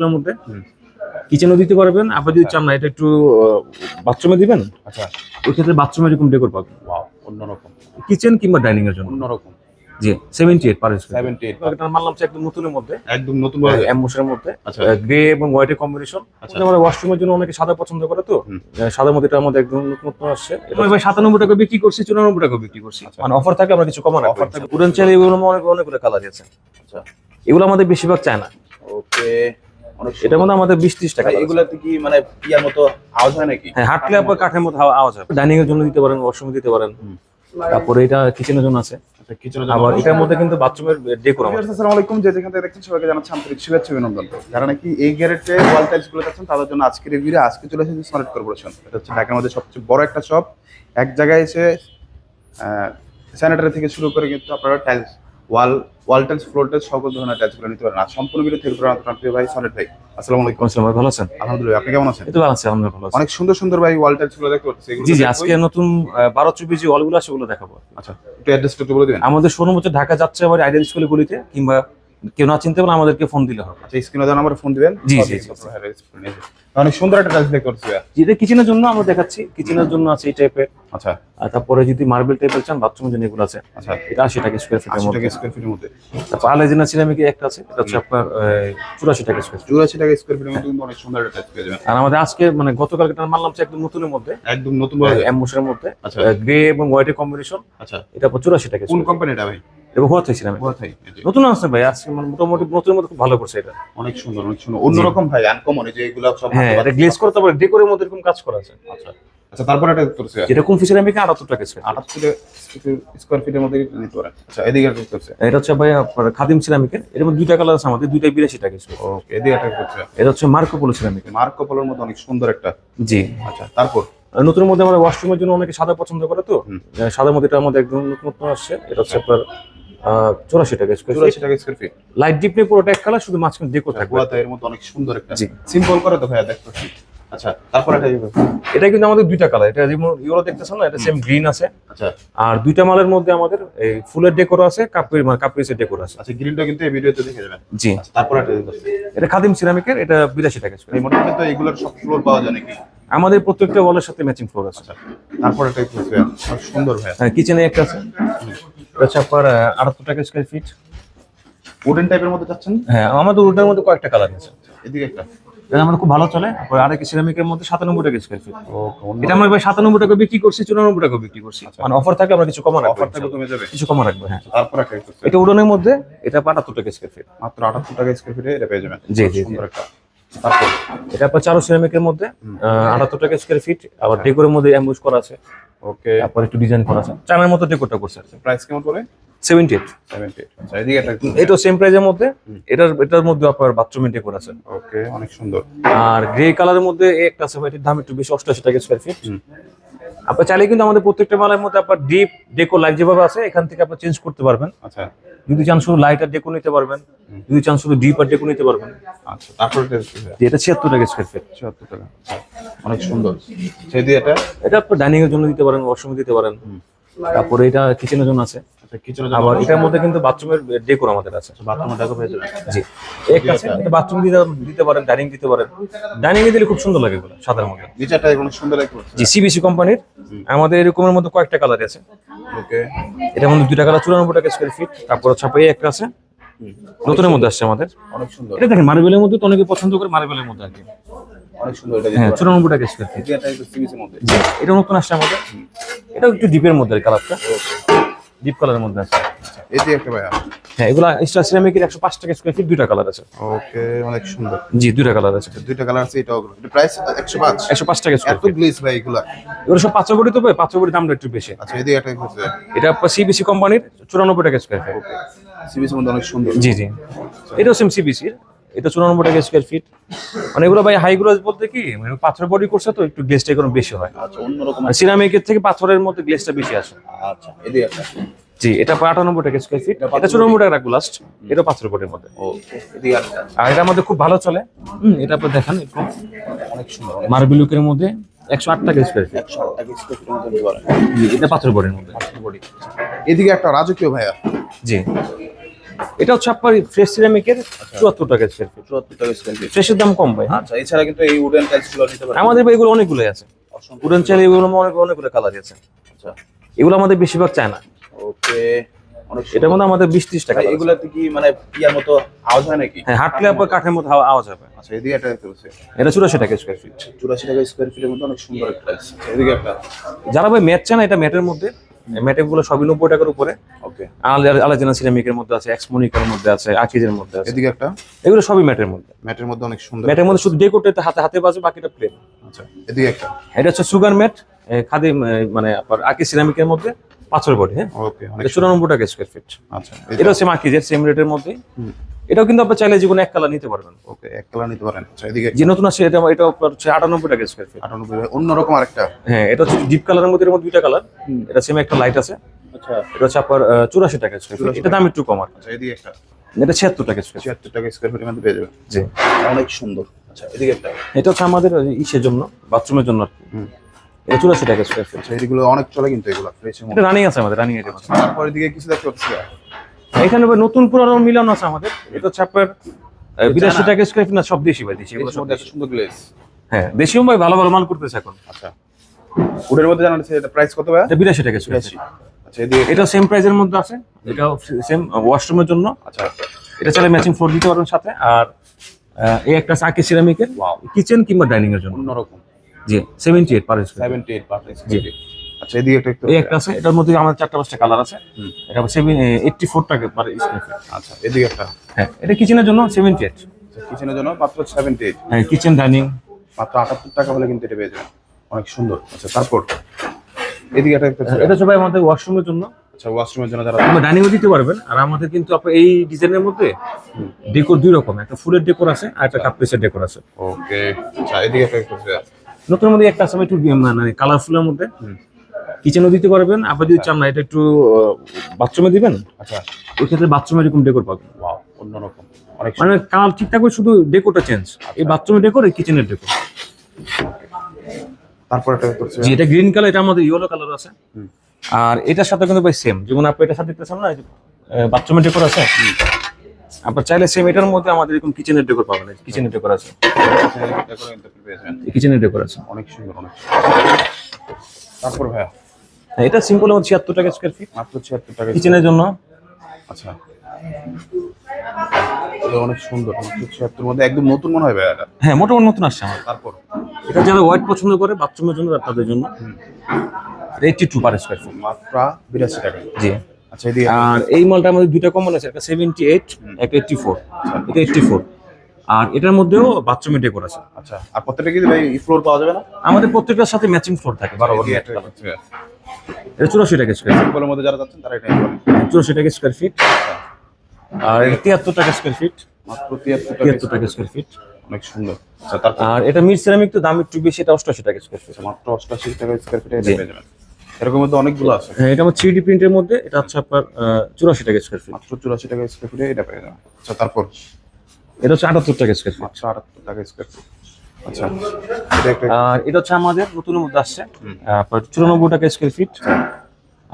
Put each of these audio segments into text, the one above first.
এর মধ্যে কিচেনও দিতে পারবেন। আপনি যদি চান না এটা একটু বাথরুমে দিবেন, আচ্ছা, ওই ক্ষেত্রে বাথরুমে এরকম ডেকোর পাবেন। ওয়াও, অন্যরকম, কিচেন কিংবা ডাইনিং এর জন্য অন্যরকম। জি 78 পার স্কয়ার 78 এটার মানলাম হচ্ছে একদম নতুনের মধ্যে, একদম নতুন বলা যায়। এমবুশের মধ্যে আচ্ছা। গ্রে এবং হোয়াইটের কম্বিনেশন। আচ্ছা। আমরা ওয়াশরুমের জন্য অনেকে সাদা পছন্দ করে, তো সাদার মধ্যে এটার মধ্যে একদম নতুন আসছে। এটা ভাই 97 টাকা বিক্রি করছি, 94 টাকা বিক্রি করছি। মানে অফার থাকলে আমরা কিছু কমানো অফার থাকে। উডেন চাইলে এগুলো অনেকগুলো কালার আছে। আচ্ছা, এগুলো আমাদের বেশিরভাগ চায় না। ওকে, অনেক এটার মধ্যে আমাদের 20-30 টাকা। এগুলাতে কি মানে ইয়ার মতো আওয়াজ হয় নাকি? হ্যাঁ, হাঁটলে আপনার কাঠের মতো আওয়াজ হয়। ডাইনিং এর জন্য দিতে পারেন, ওয়াশরুমে দিতে পারেন। তারপরে এটা কিচেনের জন্য আছে। আচ্ছা, কিচেনের আবার এটার মধ্যে কিন্তু বাথরুমের ডেকোর আছে। আসসালামু আলাইকুম, যে যেখান থেকে দেখছেন সবাইকে জানাচ্ছি আন্তরিক শুভেচ্ছা অভিনন্দন। যারা নাকি এই গ্যারেটে ওয়াল টাইলস গুলো দেখছেন তাদের জন্য আজকের এই ভিডিও। আজকে চলে এসেছি সলিড কর্পোরেশন। এটা হচ্ছে ঢাকার মধ্যে সবচেয়ে বড় একটা শপ। এক জায়গায় এসে স্যানিটারি থেকে শুরু করে কিন্তু আপনারা tiles wall tiles, floor tiles সকল ধরনের টাইলস গুলো নিতে পারেন। আর সম্পূর্ণ ভিডিও থেকে প্রিয় ভাই সলিড ভাই, আসসালামু আলাইকুম। আসসালামু আলাইকুম, ভালো আছেন? আলহামদুলিল্লাহ, আপনি কেমন আছেন? এই তো ভালো আছি, আলহামদুলিল্লাহ ভালো আছি। অনেক সুন্দর সুন্দর ভাই ওয়াল টাইলস গুলো দেখতে পাচ্ছি। জি জি, আজকে নতুন 12-24 যে ওয়ালগুলো আছে ওগুলো দেখাবো। আচ্ছা, একটু অ্যাড্রেসটা একটু বলে দিবেন। আমাদের শোরুম হচ্ছে ঢাকা যাচ্ছে আবার আইডেল স্কুলের গলিতে, কিংবা কেউ না চিনতে পারলে আমাদেরকে ফোন দিলে হবে। আচ্ছা, স্ক্রিনে দেওয়া নাম্বারে ফোন দিবেন। জি, জি, জি। অনেক সুন্দর একটা টাইলস দেখতে পাচ্ছি। যেটা কিচেনের জন্য আমরা দেখাচ্ছি, কিচেনের জন্য আছে এই টাইপের। আচ্ছা, আর তারপরে যদি মার্বেল টাইপের চান বাথরুমের জন্য এগুলো আছে। আচ্ছা, এটা 80 টাকা স্কয়ার ফিটের 80 মধ্যে। টাকা স্কয়ার ফিটের মধ্যে। তারপর আলাজিনা সিরামিক একটা আছে, এটা হচ্ছে আপনার 84 টাকা স্কয়ার ফিট। 84 টাকা স্কয়ার ফিটের মধ্যে কিন্তু অনেক সুন্দর একটা টাইলস পেয়ে যাবেন। আর আমাদের আজকে মানে গতকালকে এটার মানলাম হচ্ছে একদম নতুনের মধ্যে, একদম নতুন বলা যায়। এমবুশের মধ্যে আচ্ছা। গ্রে এবং হোয়াইটের কম্বিনেশন। আচ্ছা, এটা 84 টাকা কোন স্কয়ার ফিট। কোম্পানি এটা ভাই? এবং হোয়াইট সিরামিক কোথায়? নতুন আছে ভাই, আজকে মানে মোটামুটি নতুনের মধ্যে খুব ভালো করছে এটা। অনেক সুন্দর, অনেক সুন্দর, অন্যরকম ভাই, আনকমন। এই যে এগুলো সব হ্যাঁ, এটা গ্লেজ করে তারপরে ডেকোরের মধ্যে এরকম কাজ করা আছে। আচ্ছা আচ্ছা, তারপর এটা করছে যেটা কুমফি সিরামিক 78 টাকা স্কয়ার। 78 স্কয়ার ফিটের মধ্যে নিতে পারেন। আচ্ছা, এদিকে এটা করছে। এটা হচ্ছে ভাই আপনার খাদিম সিরামিকের, এর মধ্যে দুইটা কালার আছে আমাদের, দুইটাই 82 টাকা স্কয়ার। ওকে, এদিকে এটা করছে। এটা হচ্ছে মার্কোপোলো সিরামিকের। মার্কো পোলোর মধ্যে অনেক সুন্দর একটা। জি। আচ্ছা, তারপর আর নতুনের মধ্যে আমরা ওয়াশরুমের জন্য অনেকে সাদা পছন্দ করে, তো সাদার মধ্যে এটার মধ্যে একদম নতুন আসছে। এটা হচ্ছে আপনার 84 টাকা স্কয়ার ফিট। 84 টাকা স্কয়ার ফিট। লাইট ডিপ নিয়ে পুরোটা এক কালার, শুধু মাঝখানে ডেকো থাকবে। গোয়াতে এর মধ্যে অনেক সুন্দর একটা। জি। সিম্পল করে তো ভাইয়া দেখতে পাচ্ছি। আচ্ছা, তারপর এটা এটা কিন্তু আমাদের দুইটা কালার, এটা যেমন ইউরো দেখতেছেন না, এটা সেম গ্রিন আছে। আচ্ছা আর দুইটা মালের মধ্যে আমাদের এই ফুলের ডেকোর আছে, কাপড়ের ডেকোর আছে। আচ্ছা, গ্রিনটা কিন্তু এই ভিডিওতে দেখে যাবেন। জি। আচ্ছা, তারপর এটা এটা খাদিম সিরামিকের, এটা 82 টাকা স্কয়ার। এই মোটামুটি তো এগুলোর সব ফ্লোর পাওয়া যায় নাকি? আমাদের প্রত্যেকটা ওয়ালের সাথে ম্যাচিং ফ্লোর আছে। আচ্ছা, তারপর এটা করছে অনেক সুন্দর ভাইয়া। হ্যাঁ, কিচেনে একটা আছে, এটা হচ্ছে আপনার 78 টাকা স্কয়ার ফিট। উডেন টাইপের মধ্যে যাচ্ছেন। হ্যাঁ, আমাদের ওটার মধ্যে কয়েকটা কালার আছে। এদিকে একটা। এটা আমাদের খুব ভালো চলে। আর আরেক সিরামিকের মধ্যে 97 টাকা স্কয়ার ফিট। ওকে, এটা আমরা ভাই 97 টাকা বিক্রি করছি, 94 টাকা বিক্রি করছি। মানে অফার থাকলে আমরা কিছু কমা রাখবো। অফার থাকলে কমে যাবে। কিছু কমা রাখবো, হ্যাঁ। তারপর একটা করছে এটা উডনের মধ্যে, এটা 78 টাকা স্কয়ার ফিট। মাত্র 78 টাকা স্কয়ার ফিটে এটা পেয়ে যাবেন। জি, জি, সুন্দর একটা। তারপর এটা আপনার চারো সিরামিকের মধ্যে 78 টাকা স্কয়ার ফিট। আবার ডেকোরের মধ্যে অ্যাম্বুশ করা আছে, ওকে, তারপর একটু ডিজাইন করা আছে, চায়নার মতো ডেকোরটা করছে। প্রাইস কেমন পড়ে? 78। 70। আচ্ছা, এদিকে একটা। এটা সেম প্রাইজের মধ্যে। এটার মধ্যে আপনার বাথরুমের ডেকোর আছে। ওকে, অনেক সুন্দর। আর গ্রে কালারের মধ্যে একটা আছে ভাই, এটার দাম একটু বেশি, 88 টাকা স্কয়ার ফিট। আপনি চাইলে কিন্তু আমাদের প্রত্যেকটা মালের মধ্যে আপনার ডিপ ডেকো লাইট যেভাবে আছে এখান থেকে আপনি চেঞ্জ করতে পারবেন। আচ্ছা যদি চান শুধু লাইট আর ডেকো নিতে পারবেন, যদি চান শুধু ডিপ আর ডেকো নিতে পারবেন। আচ্ছা, তারপর এটা 76 টাকা স্কয়ার ফিট। 76 টাকা। আচ্ছা, অনেক সুন্দর। সেদি এটা আপনি ডাইনিং এর জন্য দিতে পারেন, ওয়াশরুমে দিতে পারেন। তারপরে এটা কিচেনের জন্য আছে। আচ্ছা, কিচেনের আবার এটার মধ্যে কিন্তু বাথরুমের ডেকোর আমাদের আছে। বাথরুমের ডেকো পেয়ে যাবেন। জি, একটা আছে, এটা বাথরুম দিতে পারেন, ডাইনিং দিতে পারেন। ডাইনিং এ দিলে খুব সুন্দর লাগে এগুলো সাদার মধ্যে। নিচেটা অনেক সুন্দর লাগছে। জি, সিবিসি কোম্পানির। আমাদের এরকমের মধ্যে কয়েকটা কালার আছে। ওকে, এটার মধ্যে দুইটা কালার, 94 টাকা স্কয়ার ফিট। তারপর ছাপাই একটা আছে, নতুনের মধ্যে আসছে আমাদের। অনেক সুন্দর। এটা দেখেন মার্বেলের মধ্যে, তো অনেকে পছন্দ করে মার্বেলের মধ্যে আর কি। অনেক সুন্দর এটা। হ্যাঁ, 94 টাকা স্কয়ার ফিট। এটা একটু সিবিসির মধ্যে। জি, এটা নতুন আসছে আমাদের। এটা একটু ডিপের মধ্যে কালারটা, ডিপ কালারের মধ্যে আছে। এদিকে একটা ভাইয়া। হ্যাঁ, এগুলা স্টার সিরামিকের 105 টাকা স্কয়ার ফিট, দুইটা কালার আছে। ওকে, অনেক সুন্দর। জি, দুইটা কালার আছে। দুইটা কালার আছে। এটাও এটা প্রাইস 105। 105 টাকা স্কয়ার এত ফিট। গ্লেজ ভাই এগুলা। এগুলো সব পাঁচশো কোটি, তো ভাই পাঁচশো কোটি দামটা একটু বেশি। আচ্ছা, এদিকে একটা করছে। এটা আপনার সিবিসি কোম্পানির 94 টাকা স্কয়ার ফিট। সিবিসির মধ্যে অনেক সুন্দর। জি জি, এটাও সেম সিবিসির, এটা 94 টাকা স্কয়ার ফিট। মানে এগুলো ভাই হাই গ্লোজ বলতে কি, মানে পাথর বডি করছে তো একটু গ্লেজটা এখন বেশি হয়। আচ্ছা, অন্যরকম। আর সিরামিকের থেকে পাথরের মধ্যে গ্লেজটা বেশি আসে। আচ্ছা, এদিকে একটা। জি, এটা 98 টাকা স্কয়ার ফিট। এটা 94 টাকা রাখবো লাস্ট। এটা পাথর বডির মধ্যে। ওকে, এদিকে একটা। আর এটা আমাদের খুব ভালো চলে। এটা আপনি দেখেন একটু, অনেক সুন্দর। মার্বেল লুকের মধ্যে 108 টাকা স্কয়ার ফিট। 108 টাকা স্কয়ার ফিটের মধ্যে বলেন। এটা পাথর বডির মধ্যে। বডি। এদিকে একটা রাজকীয় ভাইয়া। জি, এটা হচ্ছে আপনার ফ্রেশ সিরামিকের 74 টাকা স্কয়ার ফিট। 74 টাকা স্কয়ার ফিট। ফ্রেশের দাম কম ভাই। আচ্ছা, এছাড়া কিন্তু এই উডেন টাইলস গুলো নিতে পারেন। আমাদের ভাই এগুলো অনেকগুলোই আছে, উডেন চাইলে এগুলো অনেকগুলো কালারই আছে। আচ্ছা, এগুলো আমাদের বেশিরভাগ চায় না। ওকে, অনেক এটার মধ্যে আমাদের 20-30 টাকা। এগুলাতে কি মানে পিয়ার মতো আওয়াজ হয় নাকি? হ্যাঁ, হাঁটলে আপনার কাঠের মতো আওয়াজ হবে। আচ্ছা, এদিকে একটা দেখতে পাচ্ছি, এটা 84 টাকা স্কয়ার ফিট। 84 টাকা স্কয়ার ফিটের মধ্যে অনেক সুন্দর একটা টাইলস। আচ্ছা, এদিকে একটা, যারা ভাই ম্যাট চায় না, এটা ম্যাটের মধ্যে, ম্যাটের গুলো সবই 90 টাকার উপরে। ওকে, আলাজিনা সিরামিকের মধ্যে আছে, এক্সমোনিকার মধ্যে আছে, আকিজের মধ্যে আছে। এদিকে একটা, এগুলো সবই ম্যাটের মধ্যে। ম্যাটের মধ্যে অনেক সুন্দর। ম্যাটের মধ্যে শুধু ডেকোরটা হাতে হাতে বাজে, বাকিটা প্লেন। আচ্ছা, এদিকে একটা, এটা হচ্ছে সুগার ম্যাট, খাদি মানে আপনার আকি সিরামিকের মধ্যে পাথরের বডি। হ্যাঁ, ওকে, অনেক এটা 94 টাকা স্কয়ার ফিট। আচ্ছা, এটা হচ্ছে মাকিজের সেম রেটের মধ্যে। এটাও কিন্তু আপনি চাইলে যে কোনো এক কালার নিতে পারবেন। ওকে, এক কালার নিতে পারেন। আচ্ছা, এদিকে যে নতুন আছে এটা আপনার হচ্ছে 98 টাকা স্কয়ার ফিট। 98, অন্যরকম আরেকটা। হ্যাঁ, এটা হচ্ছে ডিপ কালারের মধ্যে, এর মধ্যে দুইটা কালার। এটা সেম একটা লাইট আছে। আচ্ছা, এটা হচ্ছে আপনার 84 টাকা স্কয়ার ফিট। এটা দাম একটু কম আর। আচ্ছা, এদিকে একটা, এটা 76 টাকা স্কয়ার ফিট। 76 টাকা স্কয়ার ফিটের মধ্যে পেয়ে যাবেন। জি, অনেক সুন্দর। আচ্ছা, এদিকে একটা, এটা হচ্ছে আমাদের ইসের জন্য, বাথরুমের জন্য আর কি। এটা 84 টাকা স্কয়ার ফিট। আচ্ছা, এগুলো অনেক চলে কিন্তু এগুলো ফ্রেশের এটা মধ্যে। রানিং আছে আমাদের, রানিং আইটেম আছে। তারপর এদিকে কিছু দেখতে পাচ্ছি, এখানে ভাই নতুন পুরানো মিলানো আছে আমাদের। এটা হচ্ছে আপনার 82 টাকা স্কয়ার ফিট। না, সব দেশি ভাই, দেশি এগুলো এর সব মধ্যে দেশি। এত সুন্দর গ্লেজ। হ্যাঁ, দেশিও ভাই ভালো ভালো মাল করতেছে এখন। আচ্ছা, উডের মধ্যে জানান এটা প্রাইস কত ভাই? এটা 82 টাকা স্কয়ার ফিট। আচ্ছা, এদিকে এটা সেম প্রাইসের মধ্যে আছে, এটাও সেম ওয়াশরুমের জন্য। আচ্ছা, এটা চাইলে ম্যাচিং ফ্লোর দিতে পারবেন সাথে। আর এই একটা সাকি সিরামিকের কিচেন কিংবা ডাইনিং এর জন্য। অন্যরকম। জি, 78 per square. 78 per square feet. আচ্ছা, এদিকে একটা এই একটা আছে, এটার মধ্যে আমাদের 4-5টা কালার আছে। এটা 84 টাকা পার স্কয়ার ফিট। আচ্ছা, এদিকে একটা, হ্যাঁ, এটা কিচেনের জন্য 78। কিচেনের জন্য মাত্র 78। হ্যাঁ, কিচেন ডাইনিং মাত্র 78 টাকা হলে কিন্তু এটা পেয়ে যাবেন। অনেক সুন্দর। আচ্ছা, তারপর এদিকে একটা দেখতে পাচ্ছি। এটা সবাই আমাদের ওয়াশরুমের জন্য। আচ্ছা, ওয়াশরুমের জন্য যারা আপনি ডাইনিংও দিতে পারবেন। আর আমাদের কিন্তু আপনি এই ডিজাইনের মধ্যে ডেকোর দুই রকম, একটা ফুলের ডেকোর আছে আর একটা কাপ পিসের ডেকোর আছে। ওকে। আচ্ছা, এদিকে একটা দেখতে পাচ্ছি। নতুন মধ্যে একটা আছে একটু মানে কালারফুলের মধ্যে, কিচেনও দিতে পারবেন। আপনি যদি চান না এটা একটু বাথরুমে দিবেন, আচ্ছা, ওই ক্ষেত্রে বাথরুমে এরকম ডেকোর পাবেন। ওয়াও, অন্যরকম। অনেক মানে কালার ঠিক থাকবে, শুধু ডেকোরটা চেঞ্জ। এই বাথরুমের ডেকোর, এই কিচেনের ডেকোর। তারপর একটা দেখতে পাচ্ছি। যে এটা গ্রিন কালার, এটা আমাদের ইয়েলো কালার আছে। আর এটার সাথে কিন্তু ভাই সেম, যেমন আপনি এটার সাথে দেখতেছেন না বাথরুমের ডেকোর আছে, আপনার চাইলে সেম এটার মধ্যে আমাদের এরকম কিচেনের ডেকোর পাবেন। কিচেনের ডেকোর আছে, কিচেনের ডেকোর আছে। অনেক সুন্দর, অনেক সুন্দর। তারপর ভাইয়া, এটা সিম্পল 76 টাকা স্কয়ার ফিট, মাত্র 76 টাকা কিচেনের জন্য। আচ্ছা, এটা অনেক সুন্দর। মাত্র 76 মধ্যে একদম নতুন মনে হয় ভাইয়া এটা। হ্যাঁ, মোটামুটি নতুন আসছে আমার। তারপর এটা যারা হোয়াইট পছন্দ করে বাথরুমের জন্য, তাদের জন্য 82 পার স্কয়ার ফিট। মাত্র 82 টাকা। জি। আচ্ছা, এদিকে আর এই মালটা আমাদের দুইটা কমন আছে, একটা 78, একটা 84। এটা 84। আর এটার মধ্যেও বাথরুমের ডেকোর আছে। আচ্ছা, আর প্রত্যেকটা কি ভাই ফ্লোর পাওয়া যাবে না? আমাদের প্রত্যেকটার সাথে ম্যাচিং ফ্লোর থাকে বরাবর। এদিকে একটা দেখতে পাচ্ছি। এটা 84 টাকা স্কয়ার ফিট। সিম্পলের মধ্যে যারা যাচ্ছেন তারা এটা নিতে পারেন। 84 টাকা স্কয়ার ফিট। আর এটা 73 টাকা স্কয়ার ফিট। মাত্র 73 73 টাকা স্কয়ার ফিট। অনেক সুন্দর। আচ্ছা, তারপর আর এটা মিড সিরামিক, তো দাম একটু বেশি, এটা 88 টাকা স্কয়ার ফিট। মাত্র 88 টাকা স্কয়ার ফিটে এটা পেয়ে যাবেন। এরকম মধ্যে অনেকগুলো আছে। হ্যাঁ, এটা আমার 3D প্রিন্টের মধ্যে, এটা হচ্ছে আপনার 84 টাকা স্কয়ার ফিট। মাত্র 84 টাকা স্কয়ার ফিটে এটা পেয়ে যাবেন। আচ্ছা, তারপর এটা হচ্ছে 78 টাকা স্কয়ার ফিট। মাত্র 78 টাকা স্কয়ার ফিট। আচ্ছা, এটা একটা আর এটা হচ্ছে আমাদের নতুনের মধ্যে আসছে, আপনার 94 টাকা স্কয়ার ফিট।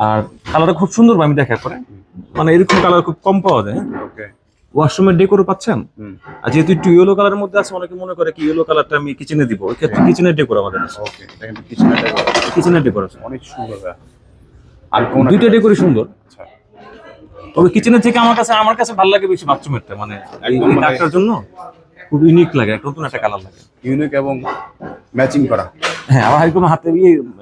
আর কালারটা খুব সুন্দর, আমি দেখা পরে মানে এরকম কালার খুব কম পাওয়া যায়। ওকে। ওয়াশরুমের ডেকোরও পাচ্ছেন। আর যেহেতু একটু ইয়েলো কালারের মধ্যে আছে, অনেকে মনে করে কি ইয়েলো কালারটা আমি কিচেনে দিব, ওই ক্ষেত্রে কিচেনের ডেকোর আমাদের আছে। ওকে, এটা কিন্তু কিচেনের ডেকোর। কিচেনের ডেকোর আছে, অনেক সুন্দর ভাই। আর কোন দুইটা ডেকোরই সুন্দর। আচ্ছা, তবে কিচেনের থেকে আমার কাছে ভালো লাগে বেশি বাথরুমেরটা, মানে একদম এই মানে- ডাক্তার জন্য খুব ইউনিক লাগে, একটা নতুন একটা কালার লাগে। ইউনিক এবং ম্যাচিং করা। হ্যাঁ, আমার এরকম হাতে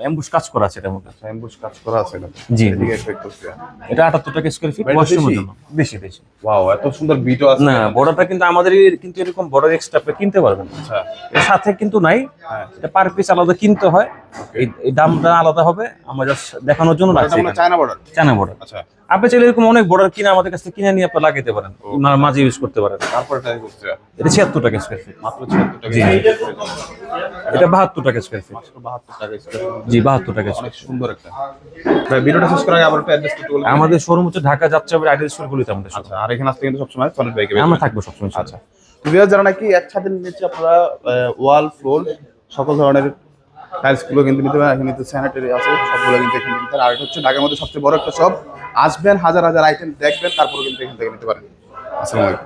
এমবুশ কাজ করা আছে এটার মধ্যে। এমবুশ কাজ করা আছে এটা। জি। এদিকে একটা দেখতে পাচ্ছি। এটা 78 টাকা স্কয়ার ফিট, এটা ওয়াশরুমের বেশি? জন্য। বেশি বেশি। ওয়াও, এত সুন্দর বিটও আছে। না, বর্ডারটা কিন্তু আমাদের কিন্তু এরকম বর্ডার এক্সট্রা আপনি কিনতে পারবেন না। আচ্ছা, এর সাথে কিন্তু নাই, হ্যাঁ। এটা পার পিস আলাদা কিনতে হয়। এই দামটা আলাদা হবে, আমরা জাস্ট দেখানোর জন্য এটা রাখছি মানে চায়না বর্ডার। China border. আচ্ছা, আপনি চাইলে এরকম অনেক বর্ডার কিনে আমাদের কাছ থেকে কিনে নিয়ে আপনি লাগাইতে পারেন, মাঝে ইউজ করতে পারেন। তারপর এটা দেখতে এটা 76 টাকা স্কয়ার ফিট। মাত্র 76 টাকা। জি। এটা 72 টাকা স্কয়ার ফিট। মাত্র 72 টাকা স্কয়ার ফিট। জি, 72 টাকা স্কয়ার অনেক সুন্দর একটা। ভাই, ভিডিওটা শেষ করার আগে আবার একটু অ্যাড্রেসটা একটু বলবেন? আমাদের শোরুম হচ্ছে ঢাকা যাচ্ছে আইডিয়াল স্টোরগুলিতে আমাদের showroom। আচ্ছা, আর এখানে আসতে কিন্তু সবসময় সলিড বাইকে আমরা থাকবো সবসময়। আচ্ছা, ভিউয়ার যারা নাকি একসাথে নিচ্ছে আপনারা ওয়াল ফ্লোর সকল ধরনের টাইলসগুলো কিন্তু নিতে পারেন, এখানে কিন্তু স্যানিটারি আছে, সবগুলো কিন্তু এখানে নিতে পারেন। আর এটা হচ্ছে ঢাকার মধ্যে সবচেয়ে বড় একটা শপ। আসবেন, হাজার হাজার আইটেম দেখবেন, তারপরে কিন্তু এখান থেকে নিতে পারেন। আসসালামু আলাইকুম।